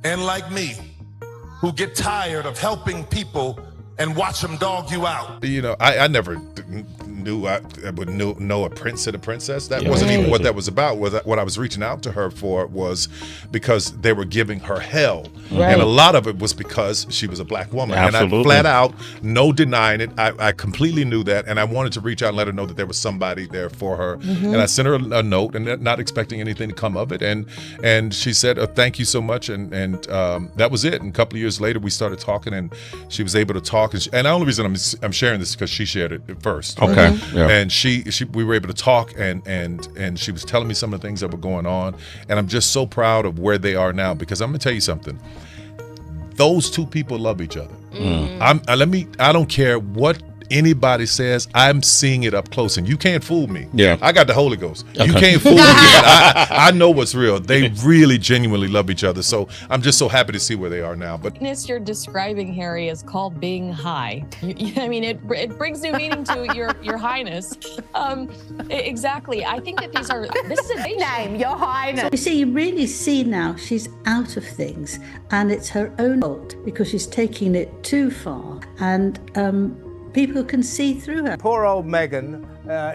and like me, who get tired of helping people and watch them dog you out. You know, I never knew I would know a prince and a princess. That wasn't even what that was about. What I was reaching out to her for was because they were giving her hell. And a lot of it was because she was a black woman. Absolutely. And I flat out, no denying it, I completely knew that. And I wanted to reach out and let her know that there was somebody there for her. And I sent her a note, and not expecting anything to come of it. And she said, thank you so much. And that was it. And a couple of years later, we started talking, and she was able to talk. And the only reason I'm sharing this is because she shared it first. Okay. Yeah. And we were able to talk, and she was telling me some of the things that were going on. And I'm just so proud of where they are now, because I'm gonna tell you something. Those two people love each other. I don't care what anybody says, I'm seeing it up close, and you can't fool me. Yeah. I got the Holy Ghost. Okay. You can't fool me. I know what's real. They really genuinely love each other. So I'm just so happy to see where they are now. But You're describing, Harry, is called being high. I mean, it brings new meaning to your highness. Exactly. I think that this is a big name, your highness. You see, you really see now she's out of things, and it's her own fault because she's taking it too far, and people can see through her. Poor old Meghan,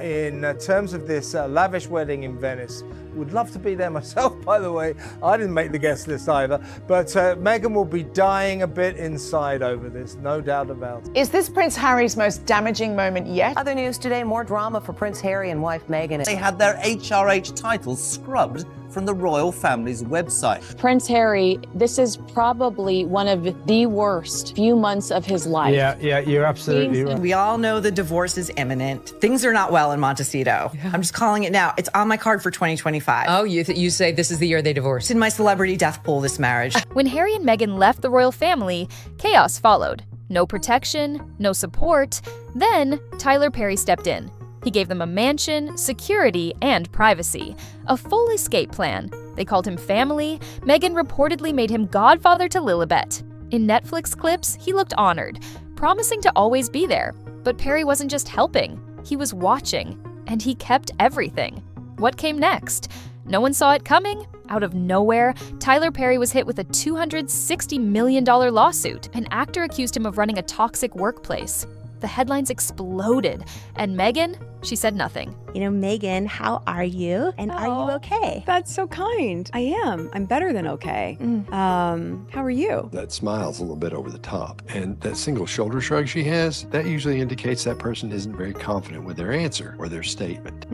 in terms of this lavish wedding in Venice. Would love to be there myself, by the way. I didn't make the guest list either. But Meghan will be dying a bit inside over this, no doubt about it. Is this Prince Harry's most damaging moment yet? Other news today, more drama for Prince Harry and wife Meghan. They had their HRH titles scrubbed from the royal family's website. Prince Harry, this is probably one of the worst few months of his life. Yeah, you're absolutely right. We all know the divorce is imminent. Things are not well in Montecito. Yeah. I'm just calling it now. It's on my card for 2025. Oh, you say this is the year they divorce? It's in my celebrity death pool, this marriage. When Harry and Meghan left the royal family, chaos followed. No protection, no support. Then Tyler Perry stepped in. He gave them a mansion, security, and privacy. A full escape plan. They called him family. Meghan reportedly made him godfather to Lilibet. In Netflix clips, he looked honored, promising to always be there. But Perry wasn't just helping, he was watching. And he kept everything. What came next? No one saw it coming. Out of nowhere, Tyler Perry was hit with a $260 million lawsuit. An actor accused him of running a toxic workplace. The headlines exploded, and Meghan, she said nothing. You know, Meghan, how are you? And are you okay? That's so kind. I am. I'm better than okay. How are you? That smile's a little bit over the top. And that single shoulder shrug she has, that usually indicates that person isn't very confident with their answer or their statement.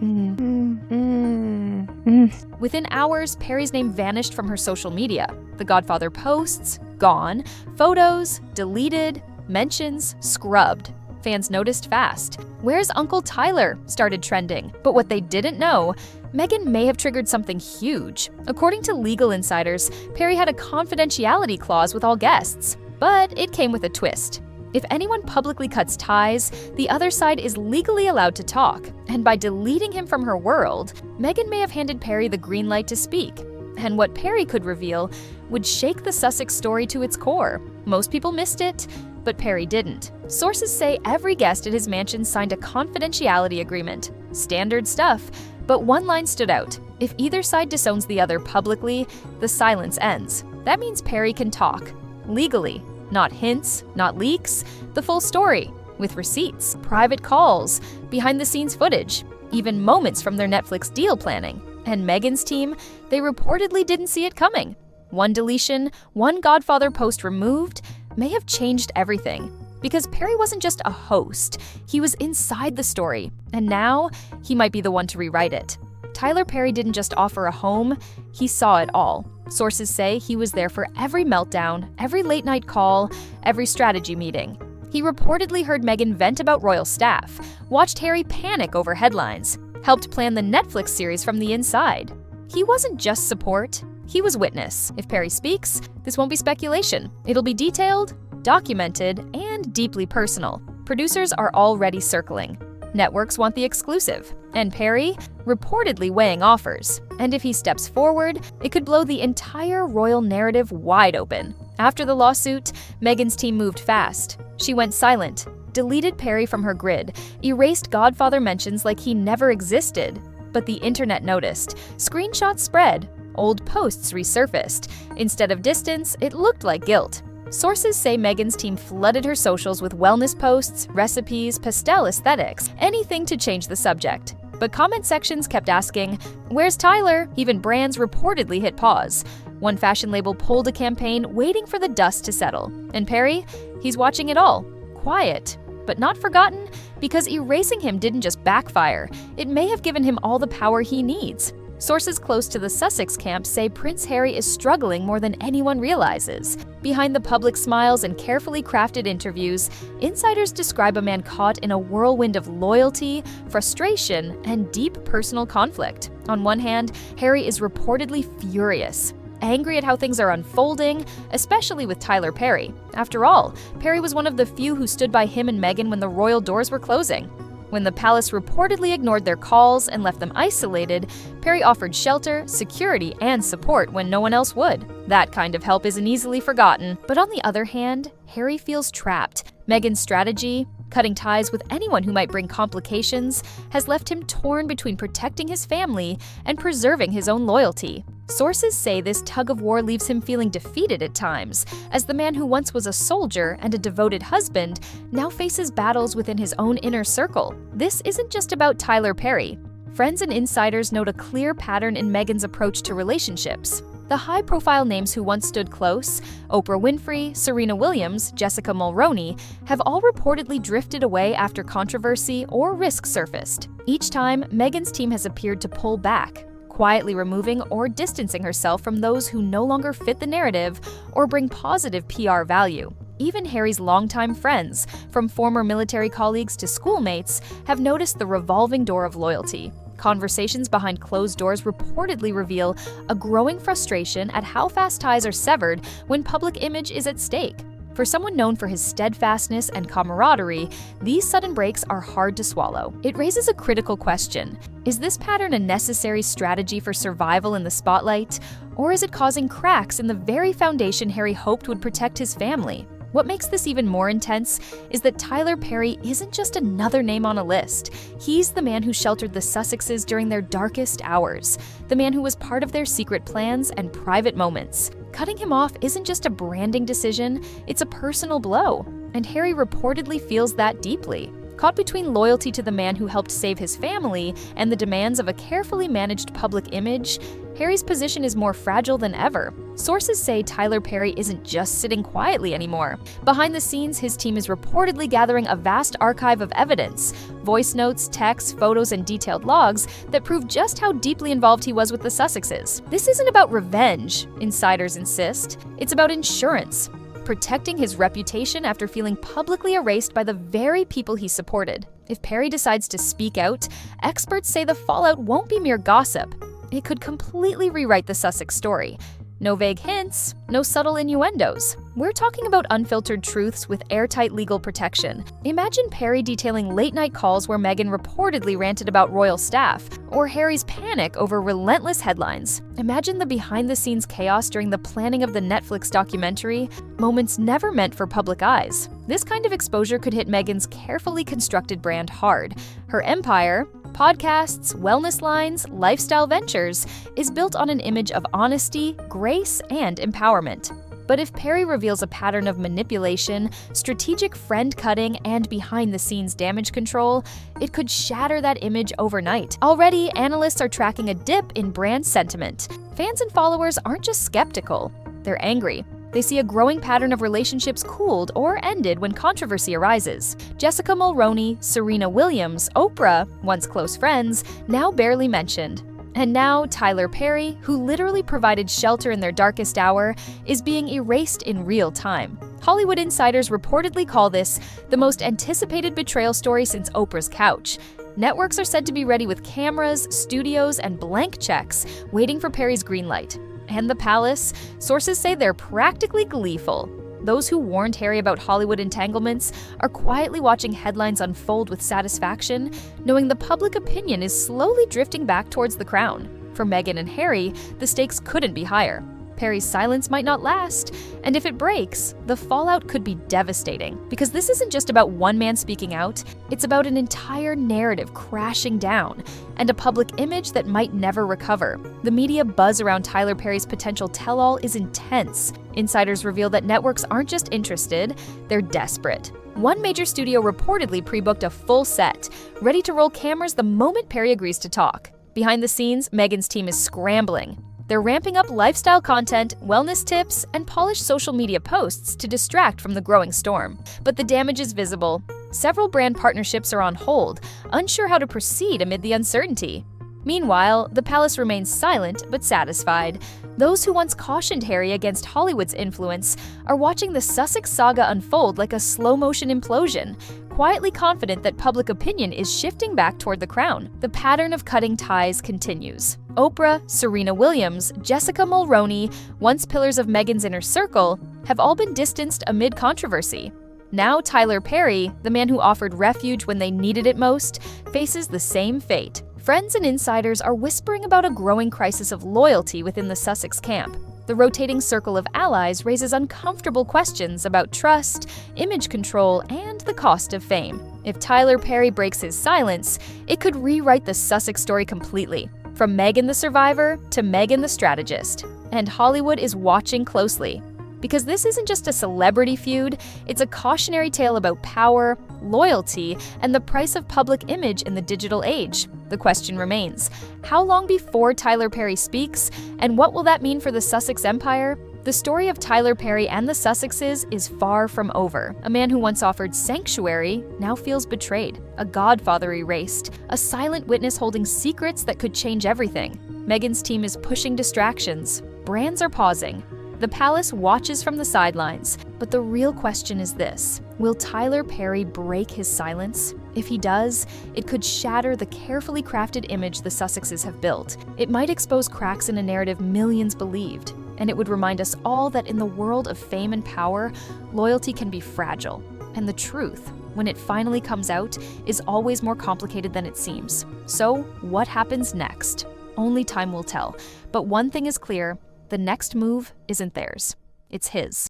Within hours, Perry's name vanished from her social media. The Godfather posts, gone. Photos, deleted. Mentions, scrubbed. Fans noticed fast. Where's Uncle Tyler? Started trending. But what they didn't know, Meghan may have triggered something huge. According to legal insiders, Perry had a confidentiality clause with all guests. But it came with a twist. If anyone publicly cuts ties, the other side is legally allowed to talk. And by deleting him from her world, Meghan may have handed Perry the green light to speak. And what Perry could reveal would shake the Sussex story to its core. Most people missed it, but Perry didn't. Sources say every guest at his mansion signed a confidentiality agreement. Standard stuff, but one line stood out. If either side disowns the other publicly, the silence ends. That means Perry can talk. Legally. Not hints, not leaks, the full story. With receipts, private calls, behind-the-scenes footage, even moments from their Netflix deal planning. And Meghan's team, they reportedly didn't see it coming. One deletion, one Godfather post removed, may have changed everything. Because Perry wasn't just a host, he was inside the story, and now he might be the one to rewrite it. Tyler Perry didn't just offer a home, he saw it all. Sources say he was there for every meltdown, every late-night call, every strategy meeting. He reportedly heard Meghan vent about royal staff, watched Harry panic over headlines, helped plan the Netflix series from the inside. He wasn't just support, he was witness. If Perry speaks, this won't be speculation. It'll be detailed, documented, and deeply personal. Producers are already circling. Networks want the exclusive. And Perry, reportedly weighing offers. And if he steps forward, it could blow the entire royal narrative wide open. After the lawsuit, Meghan's team moved fast. She went silent, deleted Perry from her grid, erased Godfather mentions like he never existed. But the internet noticed. Screenshots spread. Old posts resurfaced. Instead of distance, it looked like guilt. Sources say Meghan's team flooded her socials with wellness posts, recipes, pastel aesthetics, anything to change the subject. But comment sections kept asking, "Where's Tyler?" Even brands reportedly hit pause. One fashion label pulled a campaign waiting for the dust to settle. And Perry? He's watching it all. Quiet. But not forgotten, because erasing him didn't just backfire, it may have given him all the power he needs. Sources close to the Sussex camp say Prince Harry is struggling more than anyone realizes. Behind the public smiles and carefully crafted interviews, insiders describe a man caught in a whirlwind of loyalty, frustration, and deep personal conflict. On one hand, Harry is reportedly furious, angry at how things are unfolding, especially with Tyler Perry. After all, Perry was one of the few who stood by him and Meghan when the royal doors were closing. When the palace reportedly ignored their calls and left them isolated, Perry offered shelter, security, and support when no one else would. That kind of help isn't easily forgotten. But on the other hand, Harry feels trapped. Meghan's strategy, cutting ties with anyone who might bring complications, has left him torn between protecting his family and preserving his own loyalty. Sources say this tug-of-war leaves him feeling defeated at times, as the man who once was a soldier and a devoted husband now faces battles within his own inner circle. This isn't just about Tyler Perry. Friends and insiders note a clear pattern in Meghan's approach to relationships. The high-profile names who once stood close, Oprah Winfrey, Serena Williams, Jessica Mulroney, have all reportedly drifted away after controversy or risk surfaced. Each time, Meghan's team has appeared to pull back, quietly removing or distancing herself from those who no longer fit the narrative or bring positive PR value. Even Harry's longtime friends, from former military colleagues to schoolmates, have noticed the revolving door of loyalty. Conversations behind closed doors reportedly reveal a growing frustration at how fast ties are severed when public image is at stake. For someone known for his steadfastness and camaraderie, these sudden breaks are hard to swallow. It raises a critical question. Is this pattern a necessary strategy for survival in the spotlight, or is it causing cracks in the very foundation Harry hoped would protect his family? What makes this even more intense is that Tyler Perry isn't just another name on a list. He's the man who sheltered the Sussexes during their darkest hours, the man who was part of their secret plans and private moments. Cutting him off isn't just a branding decision, it's a personal blow, and Harry reportedly feels that deeply. Caught between loyalty to the man who helped save his family and the demands of a carefully managed public image, Harry's position is more fragile than ever. Sources say Tyler Perry isn't just sitting quietly anymore. Behind the scenes, his team is reportedly gathering a vast archive of evidence, voice notes, texts, photos, and detailed logs that prove just how deeply involved he was with the Sussexes. This isn't about revenge, insiders insist. It's about insurance, protecting his reputation after feeling publicly erased by the very people he supported. If Perry decides to speak out, experts say the fallout won't be mere gossip. It could completely rewrite the Sussex story. No vague hints, no subtle innuendos. We're talking about unfiltered truths with airtight legal protection. Imagine Perry detailing late-night calls where Meghan reportedly ranted about royal staff, or Harry's panic over relentless headlines. Imagine the behind-the-scenes chaos during the planning of the Netflix documentary, moments never meant for public eyes. This kind of exposure could hit Meghan's carefully constructed brand hard. Her empire, podcasts, wellness lines, lifestyle ventures, is built on an image of honesty, grace, and empowerment. But if Perry reveals a pattern of manipulation, strategic friend-cutting, and behind-the-scenes damage control, it could shatter that image overnight. Already, analysts are tracking a dip in brand sentiment. Fans and followers aren't just skeptical, they're angry. They see a growing pattern of relationships cooled or ended when controversy arises. Jessica Mulroney, Serena Williams, Oprah, once close friends, now barely mentioned. And now, Tyler Perry, who literally provided shelter in their darkest hour, is being erased in real time. Hollywood insiders reportedly call this the most anticipated betrayal story since Oprah's couch. Networks are said to be ready with cameras, studios, and blank checks, waiting for Perry's green light. And the palace, sources say they're practically gleeful. Those who warned Harry about Hollywood entanglements are quietly watching headlines unfold with satisfaction, knowing the public opinion is slowly drifting back towards the crown. For Meghan and Harry, the stakes couldn't be higher. Perry's silence might not last, and if it breaks, the fallout could be devastating. Because this isn't just about one man speaking out, it's about an entire narrative crashing down, and a public image that might never recover. The media buzz around Tyler Perry's potential tell-all is intense. Insiders reveal that networks aren't just interested, they're desperate. One major studio reportedly pre-booked a full set, ready to roll cameras the moment Perry agrees to talk. Behind the scenes, Meghan's team is scrambling. They're ramping up lifestyle content, wellness tips, and polished social media posts to distract from the growing storm. But the damage is visible. Several brand partnerships are on hold, unsure how to proceed amid the uncertainty. Meanwhile, the palace remains silent but satisfied. Those who once cautioned Harry against Hollywood's influence are watching the Sussex saga unfold like a slow-motion implosion, quietly confident that public opinion is shifting back toward the crown. The pattern of cutting ties continues. Oprah, Serena Williams, Jessica Mulroney, once pillars of Meghan's inner circle, have all been distanced amid controversy. Now Tyler Perry, the man who offered refuge when they needed it most, faces the same fate. Friends and insiders are whispering about a growing crisis of loyalty within the Sussex camp. The rotating circle of allies raises uncomfortable questions about trust, image control, and the cost of fame. If Tyler Perry breaks his silence, it could rewrite the Sussex story completely, from Meghan the survivor to Meghan the strategist. And Hollywood is watching closely. Because this isn't just a celebrity feud, it's a cautionary tale about power, loyalty, and the price of public image in the digital age. The question remains, how long before Tyler Perry speaks, and what will that mean for the Sussex empire? The story of Tyler Perry and the Sussexes is far from over. A man who once offered sanctuary now feels betrayed, a godfather erased, a silent witness holding secrets that could change everything. Meghan's team is pushing distractions. Brands are pausing. The palace watches from the sidelines, but the real question is this: will Tyler Perry break his silence? If he does, it could shatter the carefully crafted image the Sussexes have built. It might expose cracks in a narrative millions believed, and it would remind us all that in the world of fame and power, loyalty can be fragile, and the truth, when it finally comes out, is always more complicated than it seems. So, what happens next? Only time will tell, but one thing is clear: the next move isn't theirs, it's his.